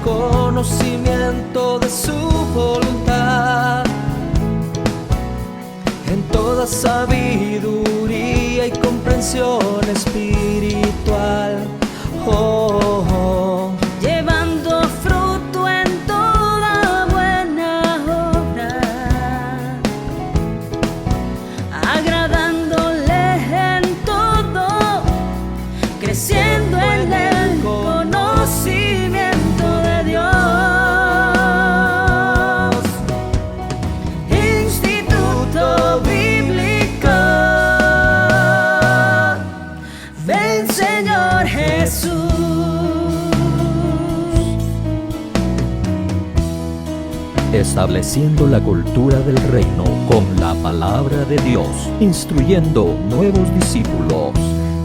conocimiento de su voluntad, en toda sabiduría y comprensión espiritual. Oh, oh. Llevando fruto en toda buena obra, agradándole en todo, creciendo en el conocimiento de Dios. Instituto Bíblico, ven Señor Jesús. Estableciendo la cultura del reino con la palabra de Dios, instruyendo nuevos discípulos.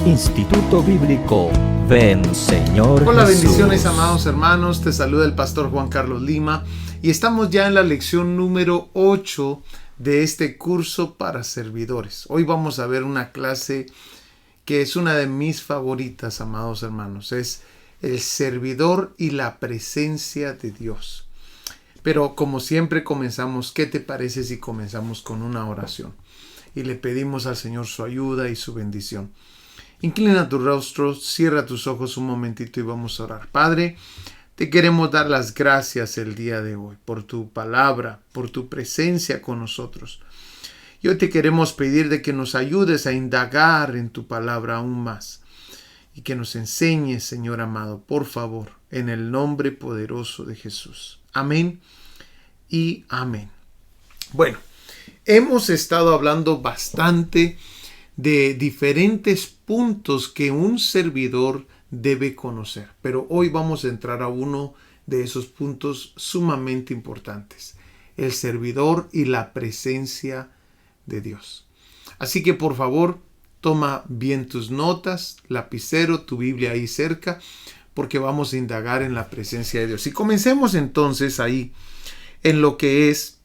Instituto Bíblico, ven Señor Hola, Jesús. bendiciones, amados hermanos. Te saluda el pastor Juan Carlos Lima y estamos ya en la lección número 8 de este curso para servidores. Hoy vamos a ver una clase que es una de mis favoritas, amados hermanos. Es el servidor y la presencia de Dios. Pero como siempre comenzamos, ¿qué te parece si comenzamos con una oración? Y le pedimos al Señor su ayuda y su bendición. Inclina tu rostro, cierra tus ojos un momentito y vamos a orar. Padre, te queremos dar las gracias el día de hoy por tu palabra, por tu presencia con nosotros. Y hoy te queremos pedir de que nos ayudes a indagar en tu palabra aún más y que nos enseñes, Señor amado, por favor, en el nombre poderoso de Jesús. Amén y amén. Bueno, hemos estado hablando bastante de diferentes puntos que un servidor debe conocer, pero hoy vamos a entrar a uno de esos puntos sumamente importantes: el servidor y la presencia de Dios. Así que por favor, toma bien tus notas, lapicero, tu Biblia ahí cerca, porque vamos a indagar en la presencia de Dios. Y comencemos entonces ahí en lo que es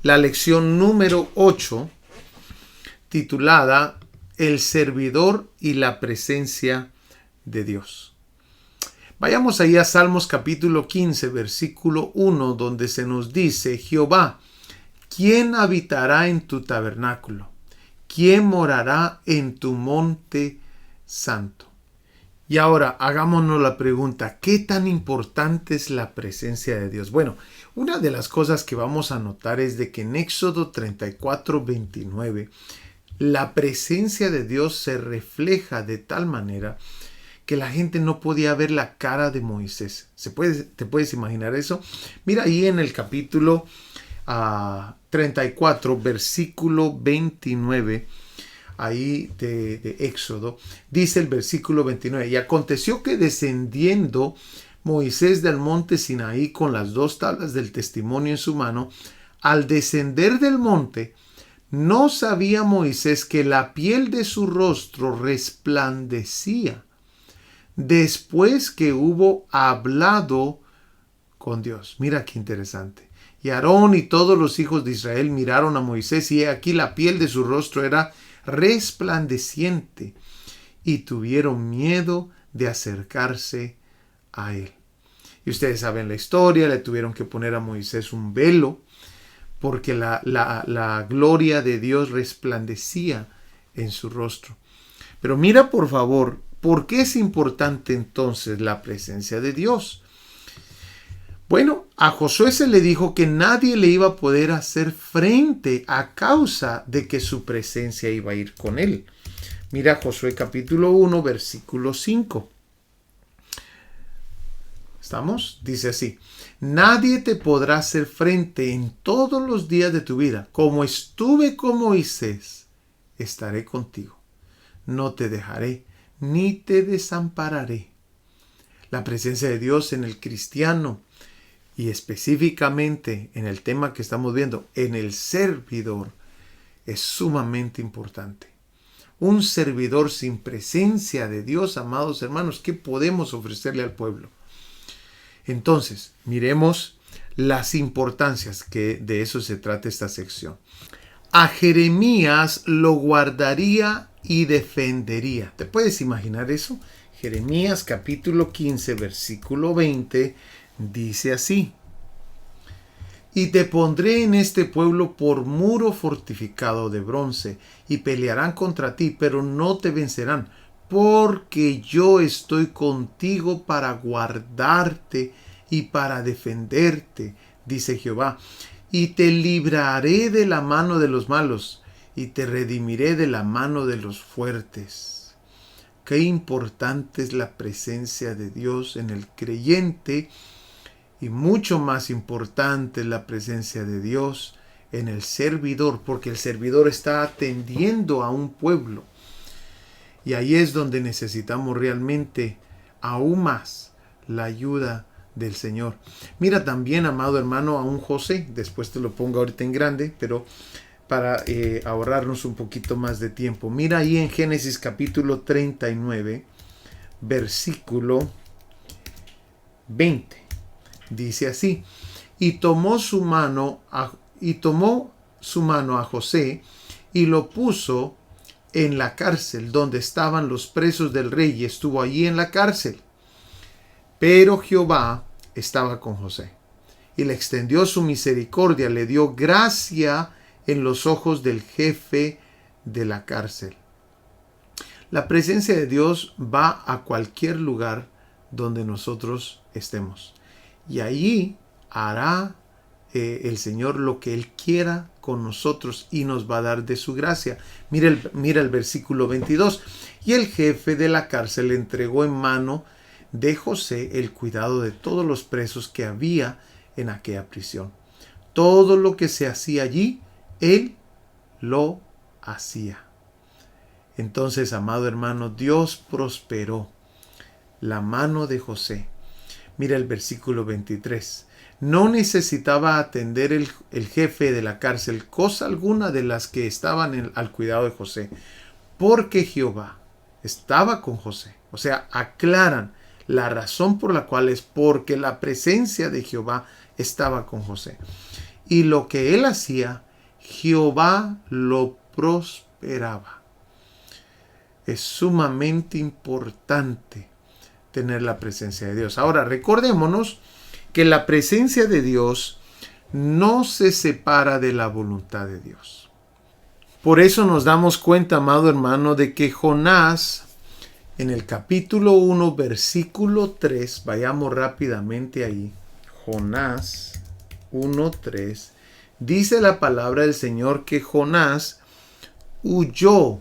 la lección número 8, titulada El servidor y la presencia de Dios. Vayamos ahí a Salmos capítulo 15, versículo 1, donde se nos dice: Jehová, ¿quién habitará en tu tabernáculo? ¿Quién morará en tu monte santo? Y ahora hagámonos la pregunta: ¿qué tan importante es la presencia de Dios? Bueno, una de las cosas que vamos a notar es de que en Éxodo 34, 29, la presencia de Dios se refleja de tal manera que la gente no podía ver la cara de Moisés. ¿Te puedes imaginar eso? Mira ahí en el capítulo 34, versículo 29, ahí de Éxodo, dice el versículo 29: y aconteció que descendiendo Moisés del monte Sinaí con las 2 tablas del testimonio en su mano, al descender del monte, no sabía Moisés que la piel de su rostro resplandecía después que hubo hablado con Dios. Mira qué interesante. Y Aarón y todos los hijos de Israel miraron a Moisés, y aquí la piel de su rostro era resplandeciente, y tuvieron miedo de acercarse a él. Y ustedes saben la historia, le tuvieron que poner a Moisés un velo, porque la gloria de Dios resplandecía en su rostro. Pero mira por favor, ¿por qué es importante entonces la presencia de Dios? Bueno, a Josué se le dijo que nadie le iba a poder hacer frente a causa de que su presencia iba a ir con él. Mira Josué capítulo 1, versículo 5. ¿Estamos? Dice así: nadie te podrá hacer frente en todos los días de tu vida. Como estuve con Moisés, estaré contigo. No te dejaré, ni te desampararé. La presencia de Dios en el cristiano, y específicamente en el tema que estamos viendo, en el servidor, es sumamente importante. Un servidor sin presencia de Dios, amados hermanos, ¿qué podemos ofrecerle al pueblo? Entonces, miremos las importancias, que de eso se trata esta sección. A Jeremías lo guardaría y defendería. ¿Te puedes imaginar eso? Jeremías capítulo 15, versículo 20, dice así: y te pondré en este pueblo por muro fortificado de bronce, y pelearán contra ti, pero no te vencerán, porque yo estoy contigo para guardarte y para defenderte, dice Jehová. Y te libraré de la mano de los malos, y te redimiré de la mano de los fuertes. Qué importante es la presencia de Dios en el creyente, y mucho más importante es la presencia de Dios en el servidor, porque el servidor está atendiendo a un pueblo. Y ahí es donde necesitamos realmente aún más la ayuda del Señor. Mira también, amado hermano, a un José. Después te lo pongo ahorita en grande, pero para ahorrarnos un poquito más de tiempo. Mira ahí en Génesis capítulo 39, versículo 20. Dice así: y tomó su mano a José y lo puso en la cárcel donde estaban los presos del rey, y estuvo allí en la cárcel. Pero Jehová estaba con José y le extendió su misericordia, le dio gracia en los ojos del jefe de la cárcel. La presencia de Dios va a cualquier lugar donde nosotros estemos, y allí hará el Señor lo que Él quiera con nosotros y nos va a dar de su gracia. Mira el versículo 22. Y el jefe de la cárcel le entregó en mano de José el cuidado de todos los presos que había en aquella prisión. Todo lo que se hacía allí, él lo hacía. Entonces, amado hermano, Dios prosperó la mano de José. Mira el versículo 23. No necesitaba atender el jefe de la cárcel cosa alguna de las que estaban al cuidado de José, porque Jehová estaba con José. O sea, aclaran la razón por la cual es porque la presencia de Jehová estaba con José. Y lo que él hacía, Jehová lo prosperaba. Es sumamente importante tener la presencia de Dios. Ahora, recordémonos que la presencia de Dios no se separa de la voluntad de Dios. Por eso nos damos cuenta, amado hermano, de que Jonás, en el capítulo 1, versículo 3, vayamos rápidamente ahí, Jonás 1:3, dice la palabra del Señor que Jonás huyó,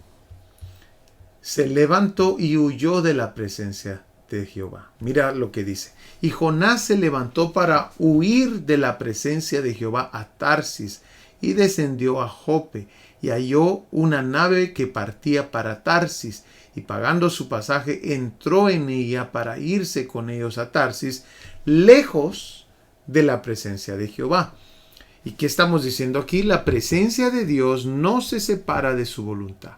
se levantó y huyó de la presencia de Jehová. Mira lo que dice: y Jonás se levantó para huir de la presencia de Jehová a Tarsis, y descendió a Jope, y halló una nave que partía para Tarsis, y pagando su pasaje entró en ella para irse con ellos a Tarsis, lejos de la presencia de Jehová. ¿Y qué estamos diciendo aquí? La presencia de Dios no se separa de su voluntad.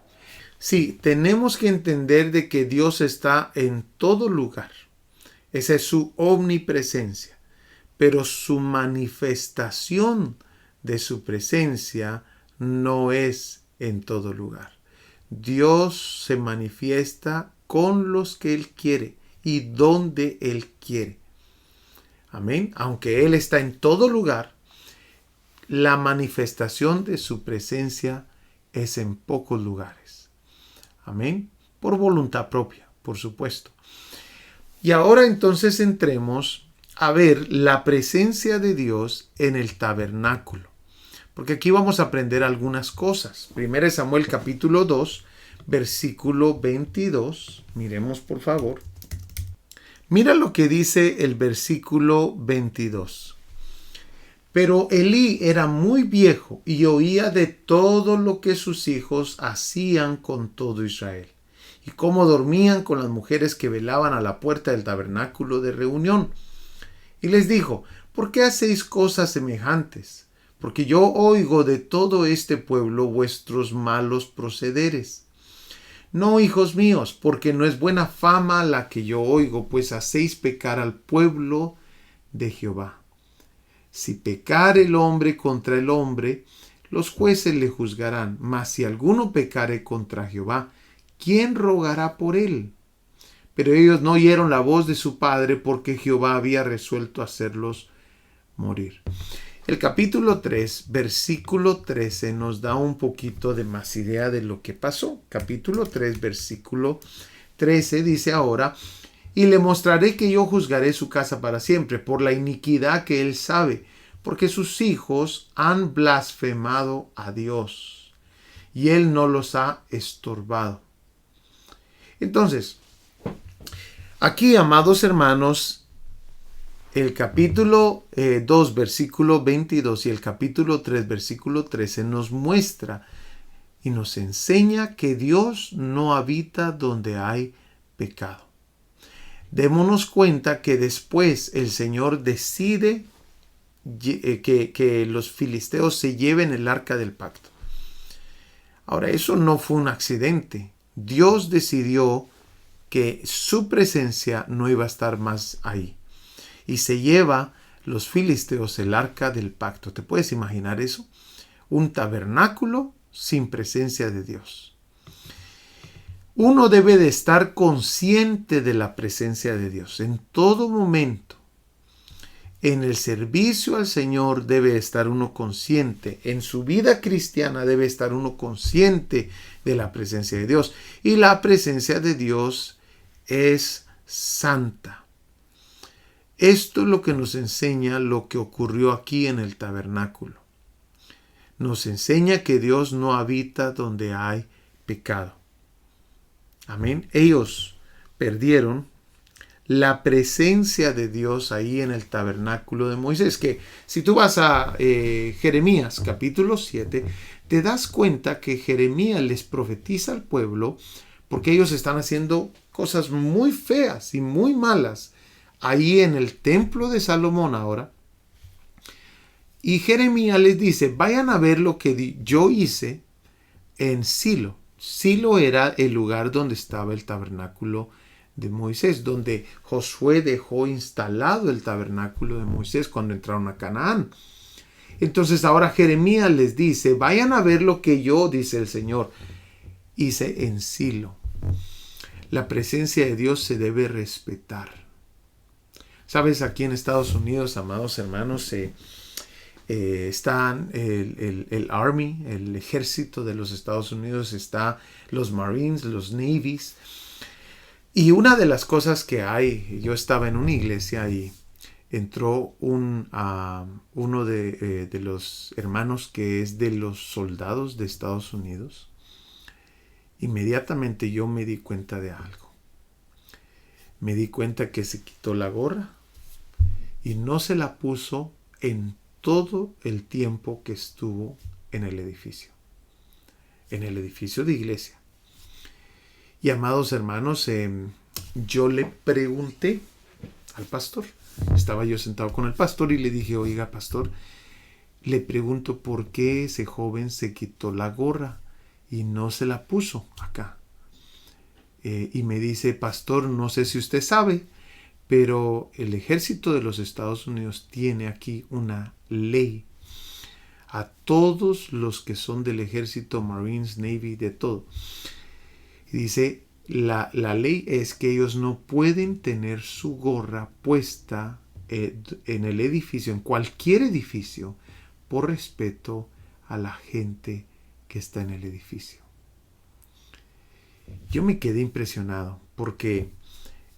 Sí, tenemos que entender de que Dios está en todo lugar. Esa es su omnipresencia. Pero su manifestación de su presencia no es en todo lugar. Dios se manifiesta con los que Él quiere y donde Él quiere. Amén. Aunque Él está en todo lugar, la manifestación de su presencia es en pocos lugares. Amén. Por voluntad propia, por supuesto. Y ahora entonces entremos a ver la presencia de Dios en el tabernáculo. Porque aquí vamos a aprender algunas cosas. 1 Samuel capítulo 2, versículo 22. Miremos por favor. Mira lo que dice el versículo 22. Pero Elí era muy viejo y oía de todo lo que sus hijos hacían con todo Israel, y cómo dormían con las mujeres que velaban a la puerta del tabernáculo de reunión. Y les dijo: ¿por qué hacéis cosas semejantes? Porque yo oigo de todo este pueblo vuestros malos procederes. No, hijos míos, porque no es buena fama la que yo oigo, pues hacéis pecar al pueblo de Jehová. Si pecare el hombre contra el hombre, los jueces le juzgarán. Mas si alguno pecare contra Jehová, ¿quién rogará por él? pero ellos no oyeron la voz de su padre porque Jehová había resuelto hacerlos morir. El capítulo 3, versículo 13 nos da un poquito de más idea de lo que pasó. Capítulo 3, versículo 13 dice ahora: y le mostraré que yo juzgaré su casa para siempre por la iniquidad que él sabe, porque sus hijos han blasfemado a Dios y él no los ha estorbado. Entonces, aquí, amados hermanos, el capítulo 2, versículo 22 y el capítulo 3, versículo 13 nos muestra y nos enseña que Dios no habita donde hay pecado. Démonos cuenta que después el Señor decide que los filisteos se lleven el arca del pacto. Ahora, eso no fue un accidente. Dios decidió que su presencia no iba a estar más ahí. Y se lleva los filisteos el arca del pacto. ¿Te puedes imaginar eso? Un tabernáculo sin presencia de Dios. Uno debe de estar consciente de la presencia de Dios en todo momento. En el servicio al Señor debe estar uno consciente. En su vida cristiana debe estar uno consciente de la presencia de Dios. Y la presencia de Dios es santa. Esto es lo que nos enseña lo que ocurrió aquí en el tabernáculo. Nos enseña que Dios no habita donde hay pecado. Amén. Ellos perdieron la presencia de Dios ahí en el tabernáculo de Moisés. Que si tú vas a Jeremías capítulo 7, te das cuenta que Jeremías les profetiza al pueblo porque ellos están haciendo cosas muy feas y muy malas ahí en el templo de Salomón ahora. Y Jeremías les dice: vayan a ver lo que yo hice en Silo. Silo era el lugar donde estaba el tabernáculo de Moisés, donde Josué dejó instalado el tabernáculo de Moisés cuando entraron a Canaán. Entonces ahora Jeremías les dice: vayan a ver lo que yo, dice el Señor, hice en Silo. La presencia de Dios se debe respetar. Sabes, aquí en Estados Unidos, amados hermanos, están el Army, el ejército de los Estados Unidos, está los Marines, los Navies. Y una de las cosas que hay, yo estaba en una iglesia y entró uno de los hermanos que es de los soldados de Estados Unidos. Inmediatamente yo me di cuenta de algo. Me di cuenta que se quitó la gorra y no se la puso en todo el tiempo que estuvo en el edificio de iglesia. Y amados hermanos, yo le pregunté al pastor, estaba yo sentado con el pastor y le dije: oiga, pastor, le pregunto por qué ese joven se quitó la gorra y no se la puso acá. Y me dice: pastor, no sé si usted sabe, pero el ejército de los Estados Unidos tiene aquí una ley. A todos los que son del ejército, Marines, Navy, de todo. Y dice, la ley es que ellos no pueden tener su gorra puesta en el edificio, en cualquier edificio, por respeto a la gente que está en el edificio. Yo me quedé impresionado porque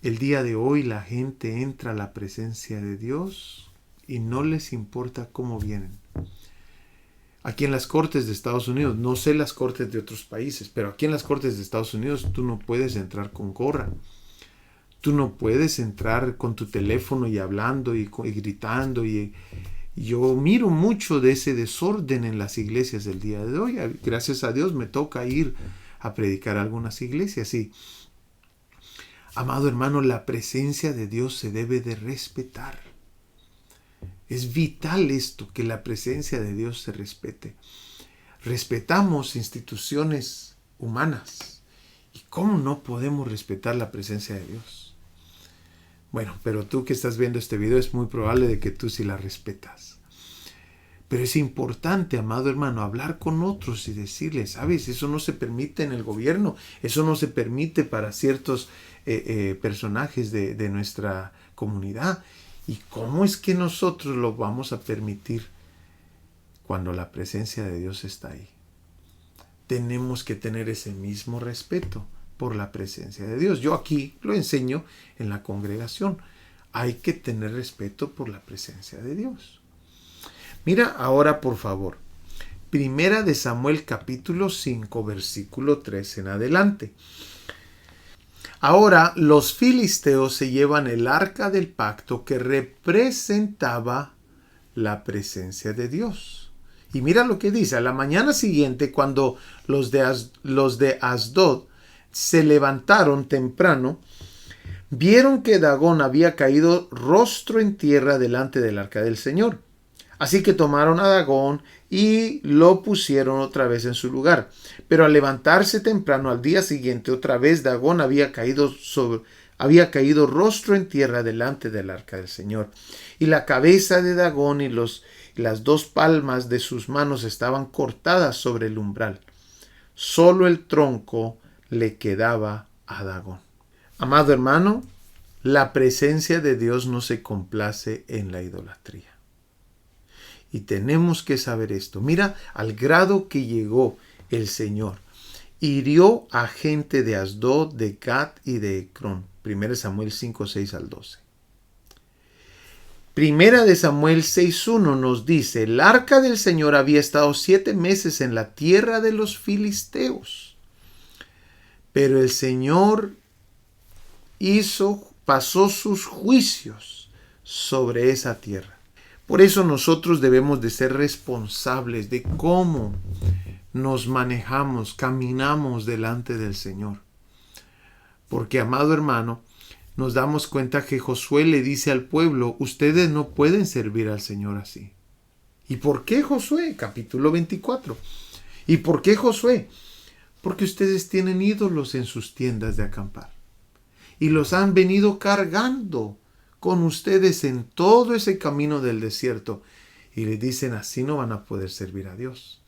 el día de hoy la gente entra a la presencia de Dios y no les importa cómo vienen. Aquí en las cortes de Estados Unidos, no sé las cortes de otros países, pero aquí en las cortes de Estados Unidos tú no puedes entrar con gorra. Tú no puedes entrar con tu teléfono y hablando y gritando. Y yo miro mucho de ese desorden en las iglesias del día de hoy. Gracias a Dios me toca ir a predicar a algunas iglesias. Sí. Amado hermano, la presencia de Dios se debe de respetar. Es vital esto, que la presencia de Dios se respete. Respetamos instituciones humanas. ¿Y cómo no podemos respetar la presencia de Dios? Bueno, pero tú que estás viendo este video es muy probable de que tú sí la respetas. Pero es importante, amado hermano, hablar con otros y decirles, ¿sabes? Eso no se permite en el gobierno, eso no se permite para ciertos personajes de nuestra comunidad. ¿Y cómo es que nosotros lo vamos a permitir cuando la presencia de Dios está ahí? Tenemos que tener ese mismo respeto por la presencia de Dios. Yo aquí lo enseño en la congregación. Hay que tener respeto por la presencia de Dios. Mira ahora, por favor, Primera de Samuel capítulo 5, versículo 3 en adelante. Ahora los filisteos se llevan el arca del pacto que representaba la presencia de Dios. Y mira lo que dice: a la mañana siguiente, cuando los de Asdod se levantaron temprano, vieron que Dagón había caído rostro en tierra delante del arca del Señor. Así que tomaron a Dagón y lo pusieron otra vez en su lugar. Pero al levantarse temprano al día siguiente, otra vez Dagón había caído rostro en tierra delante del arca del Señor. Y la cabeza de Dagón y las dos palmas de sus manos estaban cortadas sobre el umbral. Solo el tronco le quedaba a Dagón. Amado hermano, la presencia de Dios no se complace en la idolatría. Y tenemos que saber esto. Mira al grado que llegó el Señor. Hirió a gente de Asdod, de Gat y de Ecrón. 1 Samuel 5, 6 al 12. 1 de Samuel 6:1 nos dice: el arca del Señor había estado 7 meses en la tierra de los filisteos. Pero el Señor pasó sus juicios sobre esa tierra. Por eso nosotros debemos de ser responsables de cómo nos manejamos, caminamos delante del Señor. Porque, amado hermano, nos damos cuenta que Josué le dice al pueblo: ustedes no pueden servir al Señor así. ¿Y por qué, Josué? Capítulo 24. ¿Y por qué, Josué? Porque ustedes tienen ídolos en sus tiendas de acampar. Y los han venido cargando con ustedes en todo ese camino del desierto. Y le dicen: así no van a poder servir a Dios.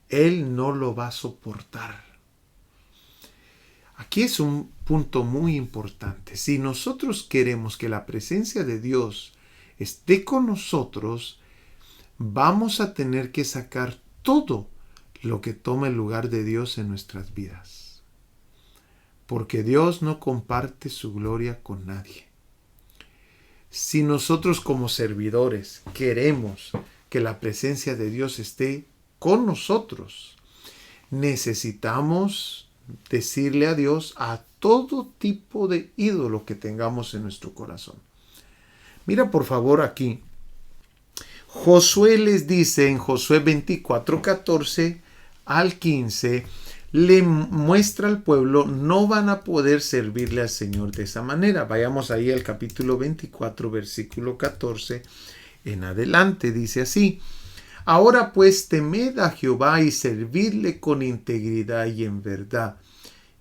Él no lo va a soportar. Aquí es un punto muy importante. Si nosotros queremos que la presencia de Dios esté con nosotros, vamos a tener que sacar todo lo que tome el lugar de Dios en nuestras vidas. Porque Dios no comparte su gloria con nadie. Si nosotros como servidores queremos que la presencia de Dios esté con nosotros, necesitamos decirle a Dios a todo tipo de ídolo que tengamos en nuestro corazón. Mira por favor aquí. Josué les dice en Josué 24, 14 al 15, le muestra al pueblo: no van a poder servirle al Señor de esa manera. Vayamos ahí al capítulo 24, versículo 14 en adelante. Dice así: ahora pues temed a Jehová y servidle con integridad y en verdad,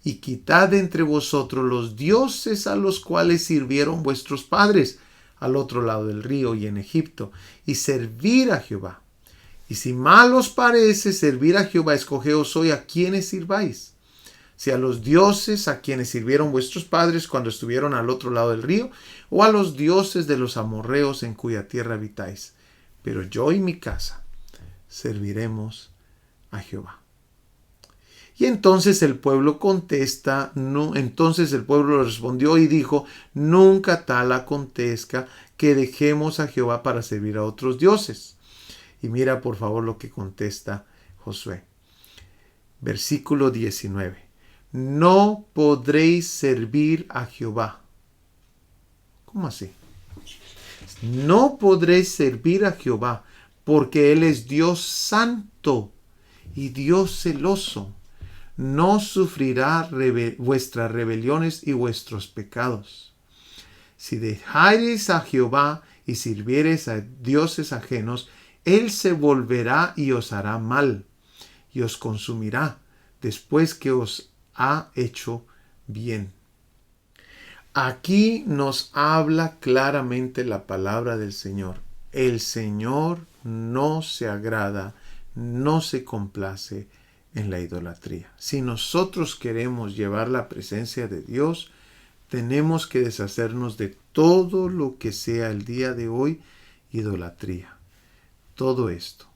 y quitad de entre vosotros los dioses a los cuales sirvieron vuestros padres al otro lado del río y en Egipto, y servir a Jehová. Y si mal os parece servir a Jehová, escogeos hoy a quienes sirváis, si a los dioses a quienes sirvieron vuestros padres cuando estuvieron al otro lado del río, o a los dioses de los amorreos en cuya tierra habitáis. Pero yo y mi casa serviremos a Jehová. Y entonces el pueblo contesta, no, entonces el pueblo respondió y dijo: nunca tal acontezca que dejemos a Jehová para servir a otros dioses. Y mira por favor lo que contesta Josué. Versículo 19. No podréis servir a Jehová. ¿Cómo así? No podréis servir a Jehová, porque Él es Dios santo y Dios celoso. No sufrirá vuestras rebeliones y vuestros pecados. Si dejareis a Jehová y sirviereis a dioses ajenos, Él se volverá y os hará mal, y os consumirá después que os ha hecho bien. Aquí nos habla claramente la palabra del Señor. El Señor no se agrada, no se complace en la idolatría. Si nosotros queremos llevar la presencia de Dios, tenemos que deshacernos de todo lo que sea el día de hoy idolatría. Todo esto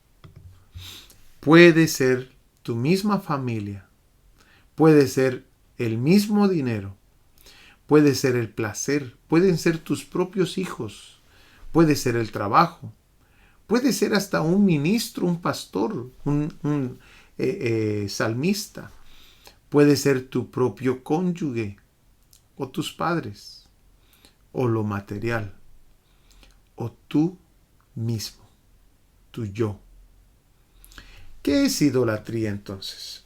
puede ser tu misma familia, puede ser el mismo dinero, puede ser el placer, pueden ser tus propios hijos, puede ser el trabajo, puede ser hasta un ministro, un pastor, un salmista, puede ser tu propio cónyuge o tus padres o lo material o tú mismo, tu yo. ¿Qué es idolatría entonces?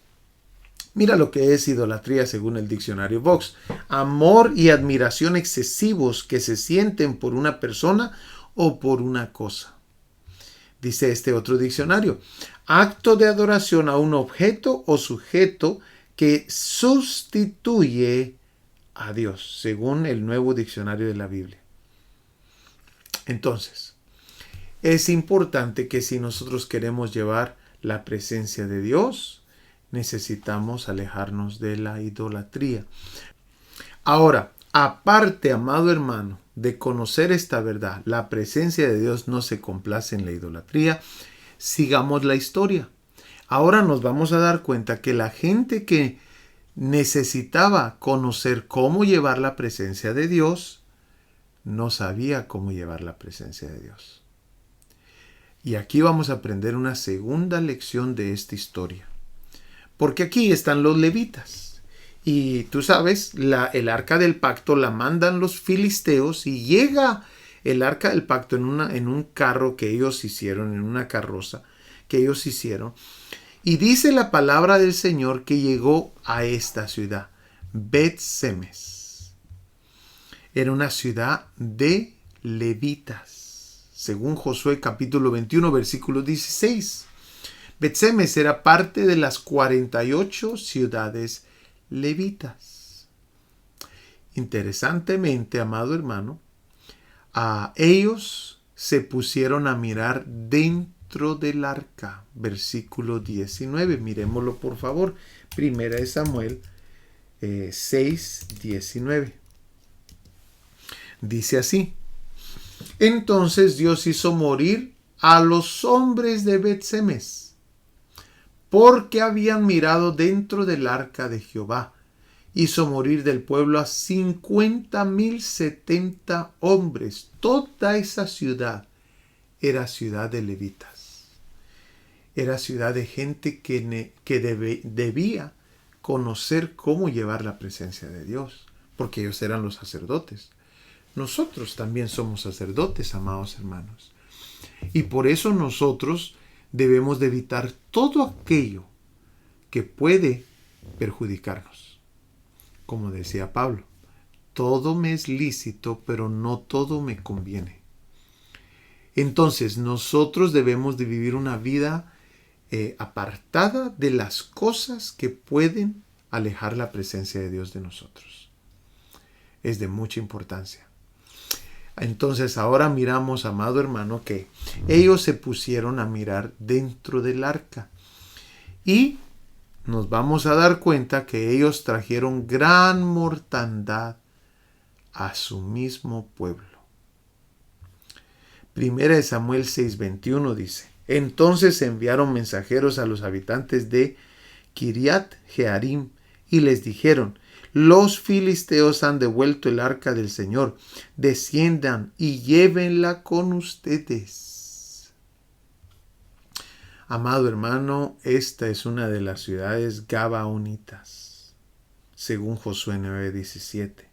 Mira lo que es idolatría según el diccionario Vox. Amor y admiración excesivos que se sienten por una persona o por una cosa. Dice este otro diccionario. Acto de adoración a un objeto o sujeto que sustituye a Dios, según el nuevo diccionario de la Biblia. Entonces, es importante que si nosotros queremos llevar la presencia de Dios, necesitamos alejarnos de la idolatría. Ahora, aparte, amado hermano, de conocer esta verdad, la presencia de Dios no se complace en la idolatría. Sigamos la historia. Ahora nos vamos a dar cuenta que la gente que necesitaba conocer cómo llevar la presencia de Dios, no sabía cómo llevar la presencia de Dios. Y aquí vamos a aprender una segunda lección de esta historia. Porque aquí están los levitas. Y tú sabes, el arca del pacto la mandan los filisteos y llega el arca del pacto en un carro que ellos hicieron, en una carroza que ellos hicieron. Y dice la palabra del Señor que llegó a esta ciudad, Bet-Semes. Era una ciudad de levitas, según Josué capítulo 21, versículo 16. Bet-Semes era parte de las 48 ciudades levitas. Interesantemente, amado hermano, ellos se pusieron a mirar dentro del arca. Versículo 19. Miremoslo por favor. Primera de Samuel 6, 19. Dice así. Entonces Dios hizo morir a los hombres de Bet-Semes, porque habían mirado dentro del arca de Jehová. Hizo morir del pueblo a 50,070 hombres. Toda esa ciudad era ciudad de levitas. Era ciudad de gente que debía conocer cómo llevar la presencia de Dios, porque ellos eran los sacerdotes. Nosotros también somos sacerdotes, amados hermanos. Y por eso nosotros debemos de evitar todo aquello que puede perjudicarnos. Como decía Pablo, todo me es lícito, pero no todo me conviene. Entonces nosotros debemos de vivir una vida apartada de las cosas que pueden alejar la presencia de Dios de nosotros. Es de mucha importancia. Entonces ahora miramos, amado hermano, que ellos se pusieron a mirar dentro del arca. Y nos vamos a dar cuenta que ellos trajeron gran mortandad a su mismo pueblo. Primera de Samuel 6:21 dice: Entonces enviaron mensajeros a los habitantes de Kiriat Jearim y les dijeron: Los filisteos han devuelto el arca del Señor. Desciendan y llévenla con ustedes. Amado hermano, esta es una de las ciudades gabaonitas, según Josué 9:17.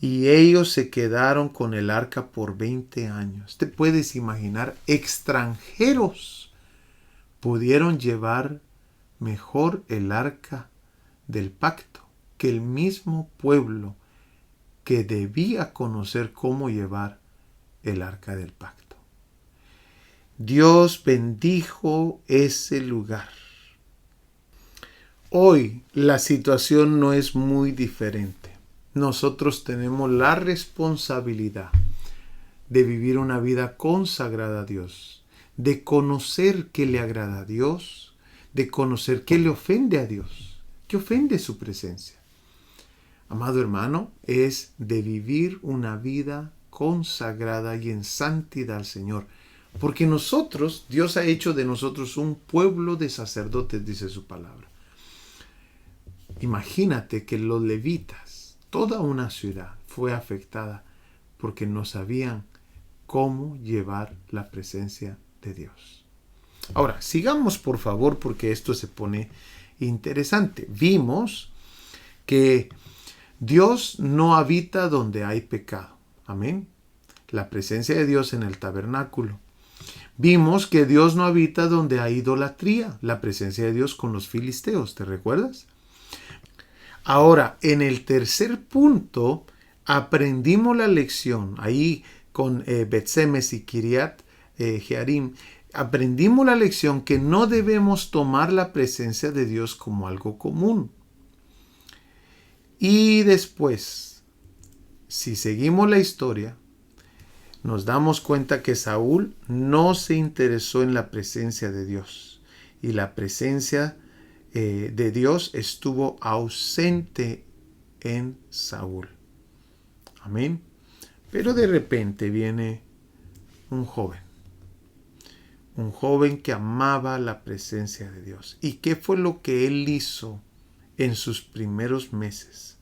Y ellos se quedaron con el arca por 20 años. ¿Te puedes imaginar? Extranjeros pudieron llevar mejor el arca del pacto que el mismo pueblo que debía conocer cómo llevar el arca del pacto. Dios bendijo ese lugar. Hoy la situación no es muy diferente. Nosotros tenemos la responsabilidad de vivir una vida consagrada a Dios, de conocer qué le agrada a Dios, de conocer qué le ofende a Dios, qué ofende su presencia. Amado hermano, es de vivir una vida consagrada y en santidad al Señor. Porque nosotros, Dios ha hecho de nosotros un pueblo de sacerdotes, dice su palabra. Imagínate que los levitas, toda una ciudad fue afectada porque no sabían cómo llevar la presencia de Dios. Ahora, sigamos por favor porque esto se pone interesante. Vimos que Dios no habita donde hay pecado. Amén. La presencia de Dios en el tabernáculo. Vimos que Dios no habita donde hay idolatría. La presencia de Dios con los filisteos. ¿Te recuerdas? Ahora, en el tercer punto, aprendimos la lección. Ahí con Bet-Semes y Kiriat Jearim. Aprendimos la lección que no debemos tomar la presencia de Dios como algo común. Y después, si seguimos la historia, nos damos cuenta que Saúl no se interesó en la presencia de Dios. Y la presencia de Dios estuvo ausente en Saúl. Amén. Pero de repente viene un joven que amaba la presencia de Dios. ¿Y qué fue lo que él hizo en sus primeros meses?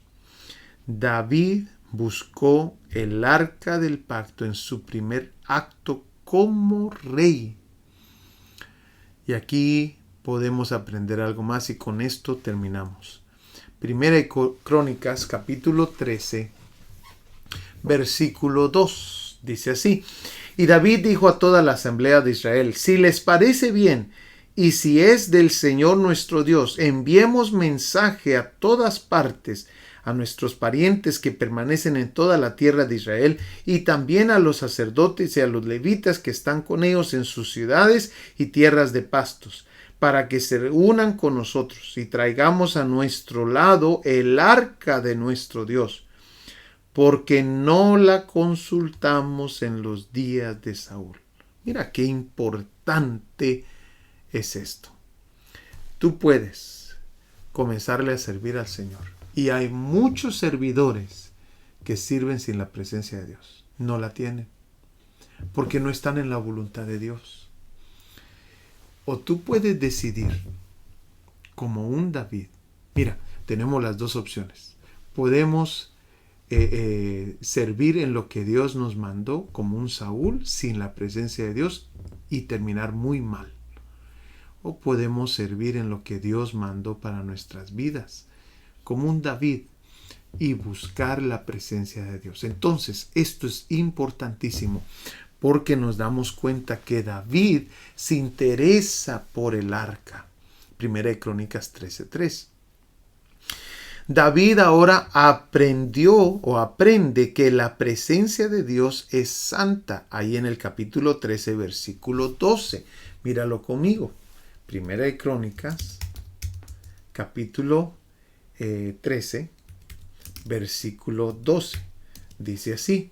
David buscó el arca del pacto en su primer acto como rey. Y aquí podemos aprender algo más y con esto terminamos. Primera de Crónicas, capítulo 13, versículo 2. Dice así: Y David dijo a toda la asamblea de Israel: si les parece bien, y si es del Señor nuestro Dios, enviemos mensaje a todas partes, a nuestros parientes que permanecen en toda la tierra de Israel, y también a los sacerdotes y a los levitas que están con ellos en sus ciudades y tierras de pastos, para que se unan con nosotros y traigamos a nuestro lado el arca de nuestro Dios, porque no la consultamos en los días de Saúl. Mira qué importante es esto. Tú puedes comenzarle a servir al Señor. Y hay muchos servidores que sirven sin la presencia de Dios. No la tienen. Porque no están en la voluntad de Dios. O tú puedes decidir como un David. Mira, tenemos las dos opciones. Podemos servir en lo que Dios nos mandó como un Saúl sin la presencia de Dios y terminar muy mal. O podemos servir en lo que Dios mandó para nuestras vidas como un David y buscar la presencia de Dios. Entonces, esto es importantísimo porque nos damos cuenta que David se interesa por el arca. Primera de Crónicas 13:3. David ahora aprende que la presencia de Dios es santa. Ahí en el capítulo 13, versículo 12. Míralo conmigo. Primera de Crónicas, capítulo 13, versículo 12. Dice así: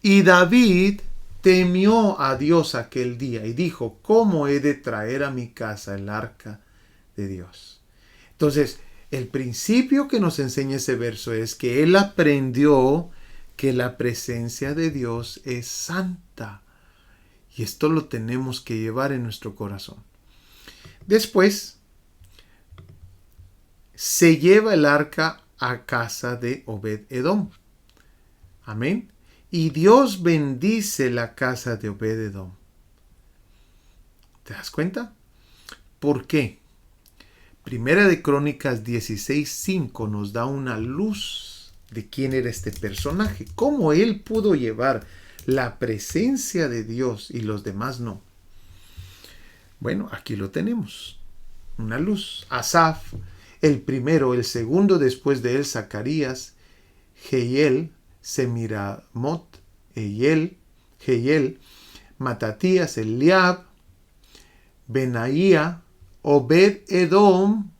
y David temió a Dios aquel día y dijo: ¿cómo he de traer a mi casa el arca de Dios? Entonces, el principio que nos enseña ese verso es que él aprendió que la presencia de Dios es santa. Y esto lo tenemos que llevar en nuestro corazón. Después, se lleva el arca a casa de Obed-Edom. Amén. Y Dios bendice la casa de Obed-Edom. ¿Te das cuenta? ¿Por qué? Primera de Crónicas 16:5 nos da una luz de quién era este personaje. Cómo él pudo llevar la presencia de Dios y los demás no. Bueno, aquí lo tenemos. Una luz. Asaf, el primero, el segundo después de él, Zacarías, Jehiel, Semiramot, Jehiel, Matatías, Eliab, Benaía, Obed-Edom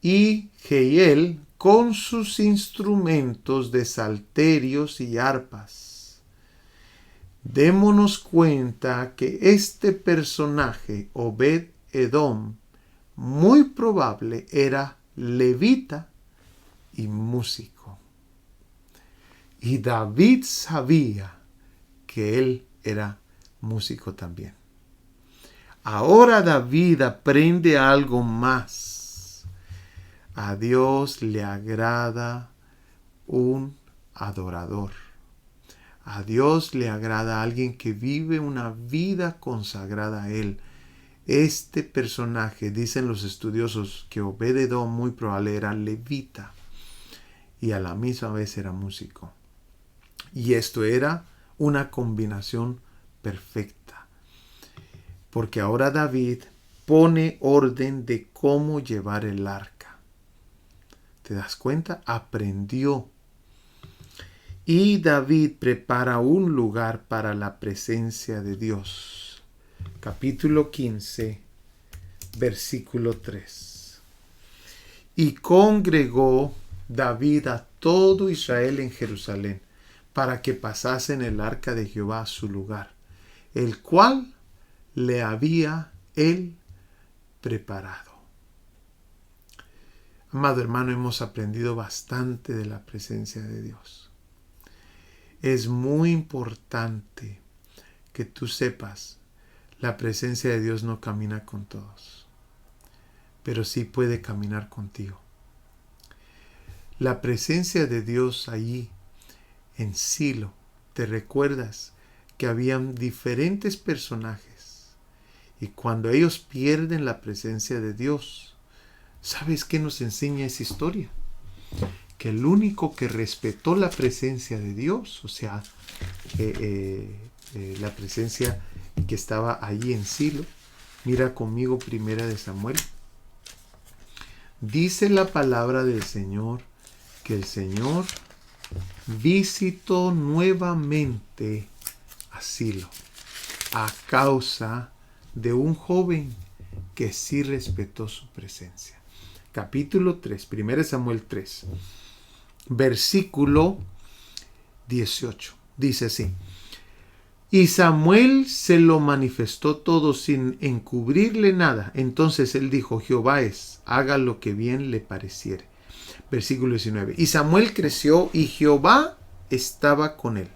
y Jehiel con sus instrumentos de salterios y arpas. démonos cuenta que este personaje, Obed-Edom, muy probable era levita y músico. Y David sabía que él era músico también. Ahora David aprende algo más. A Dios le agrada un adorador. A Dios le agrada alguien que vive una vida consagrada a Él. Este personaje, dicen los estudiosos, que Obed-Edom muy probable era levita y a la misma vez era músico. Y esto era una combinación perfecta. Porque ahora David pone orden de cómo llevar el arca. ¿Te das cuenta? Aprendió. Y David prepara un lugar para la presencia de Dios. Capítulo 15, versículo 3. Y congregó David a todo Israel en Jerusalén, para que pasasen el arca de Jehová a su lugar, el cual le había él preparado. Amado hermano, hemos aprendido bastante de la presencia de Dios. Es muy importante que tú sepas, la presencia de Dios no camina con todos, pero sí puede caminar contigo. La presencia de Dios allí en Silo, te recuerdas que habían diferentes personajes y cuando ellos pierden la presencia de Dios, ¿sabes qué nos enseña esa historia? Que el único que respetó la presencia de Dios, o sea, la presencia que estaba allí en Silo, mira conmigo 1 Samuel. Dice la palabra del Señor que el Señor visitó nuevamente a Silo a causa de un joven que sí respetó su presencia. Capítulo 3, 1 Samuel 3, versículo 18. Dice así: y Samuel se lo manifestó todo sin encubrirle nada. Entonces él dijo: Jehová es, haga lo que bien le pareciere. Versículo 19. Y Samuel creció y Jehová estaba con él.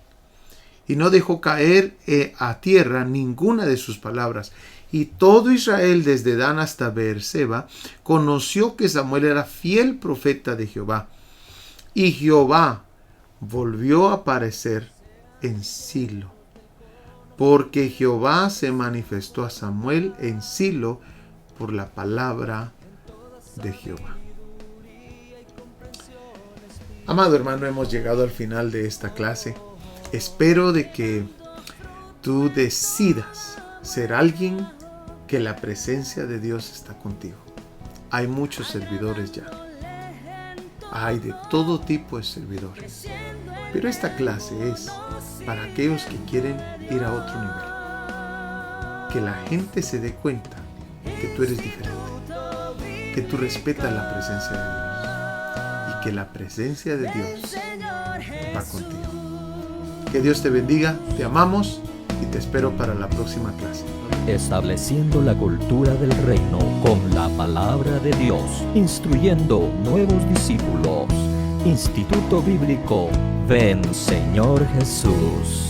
Y no dejó caer a tierra ninguna de sus palabras. Y todo Israel, desde Dan hasta Beerseba, conoció que Samuel era fiel profeta de Jehová. Y Jehová volvió a aparecer en Silo, porque Jehová se manifestó a Samuel en Silo por la palabra de Jehová. Amado hermano, hemos llegado al final de esta clase. Espero de que tú decidas ser alguien que la presencia de Dios está contigo. Hay muchos servidores ya. Hay de todo tipo de servidores. Pero esta clase es para aquellos que quieren ir a otro nivel. Que la gente se dé cuenta que tú eres diferente. Que tú respetas la presencia de Dios. Y que la presencia de Dios va contigo. Que Dios te bendiga, te amamos y te espero para la próxima clase. Estableciendo la cultura del reino con la palabra de Dios, instruyendo nuevos discípulos. Instituto Bíblico Ven Señor Jesús.